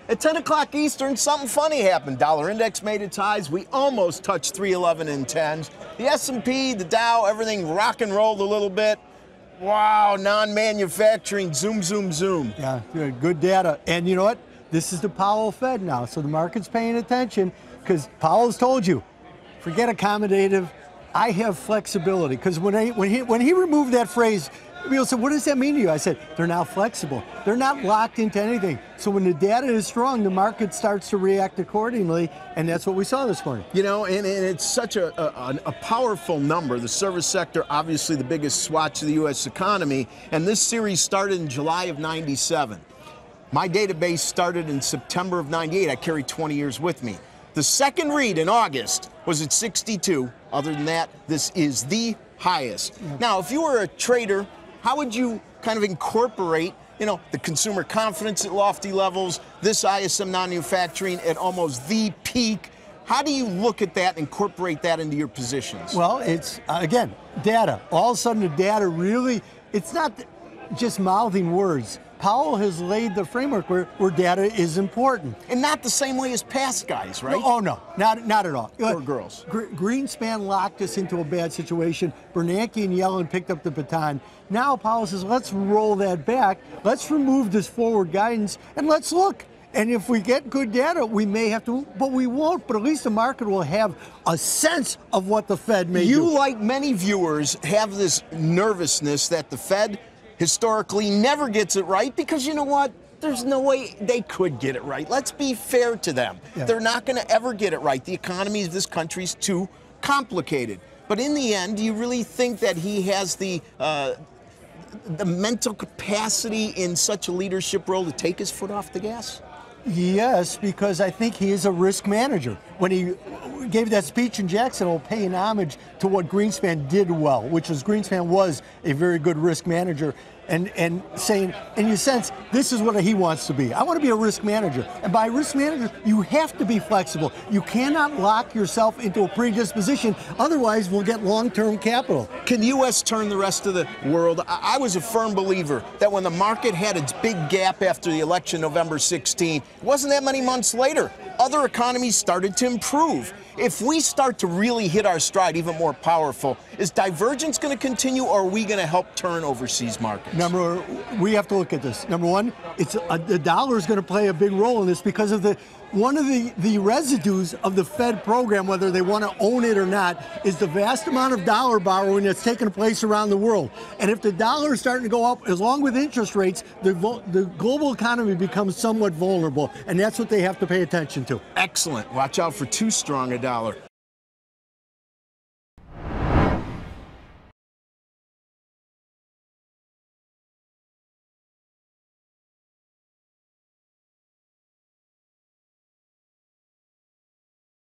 At 10 o'clock Eastern, something funny happened. Dollar index made its highs. We almost touched 311 and 10s. The S&P, the Dow, everything rock and rolled a little bit. Wow, non-manufacturing, zoom, zoom, zoom. Yeah, good data. And you know what? This is the Powell Fed now, so the market's paying attention because Powell's told you, forget accommodative, I have flexibility. Because when he removed that phrase, people said, what does that mean to you? I said, they're now flexible. They're not locked into anything. So when the data is strong, the market starts to react accordingly, and that's what we saw this morning. You know, and it's such a powerful number. The service sector, obviously the biggest swatch of the U.S. economy, and this series started in July of '97. My database started in September of '98. I carried 20 years with me. The second read in August was at 62. Other than that, this is the highest. Now, if you were a trader, how would you kind of incorporate, you know, the consumer confidence at lofty levels, this ISM manufacturing at almost the peak? How do you look at that and incorporate that into your positions? Well, it's, again, data. All of a sudden, the data really, it's not just mouthing words. Powell has laid the framework where data is important. And not the same way as past guys, right? No, oh, no, not at all. Or girls. Greenspan locked us into a bad situation. Bernanke and Yellen picked up the baton. Now Powell says, let's roll that back. Let's remove this forward guidance, and let's look. And if we get good data, we may have to, but we won't. But at least the market will have a sense of what the Fed may do. You, like many viewers, have this nervousness that the Fed historically never gets it right, because you know what? There's no way they could get it right. Let's be fair to them. Yeah. They're not going to ever get it right. The economy of this country is too complicated. But in the end, do you really think that he has the mental capacity in such a leadership role to take his foot off the gas? Yes, because I think he is a risk manager. When he gave that speech in Jacksonville, paying homage to what Greenspan did well, which was Greenspan was a very good risk manager, and saying, in your sense, this is what he wants to be. I want to be a risk manager. And by risk manager, you have to be flexible. You cannot lock yourself into a predisposition. Otherwise, we'll get long-term capital. Can the U.S. turn the rest of the world? I was a firm believer that when the market had its big gap after the election November 16, it wasn't that many months later, other economies started to improve. If we start to really hit our stride even more powerful, is divergence going to continue, or are we going to help turn overseas markets? We have to look at this. Number one, the dollar is going to play a big role in this because of one of the residues of the Fed program, whether they want to own it or not, is the vast amount of dollar borrowing that's taking place around the world. And if the dollar is starting to go up, along with interest rates, the global economy becomes somewhat vulnerable, and that's what they have to pay attention to. Excellent. Watch out for too strong a dollar.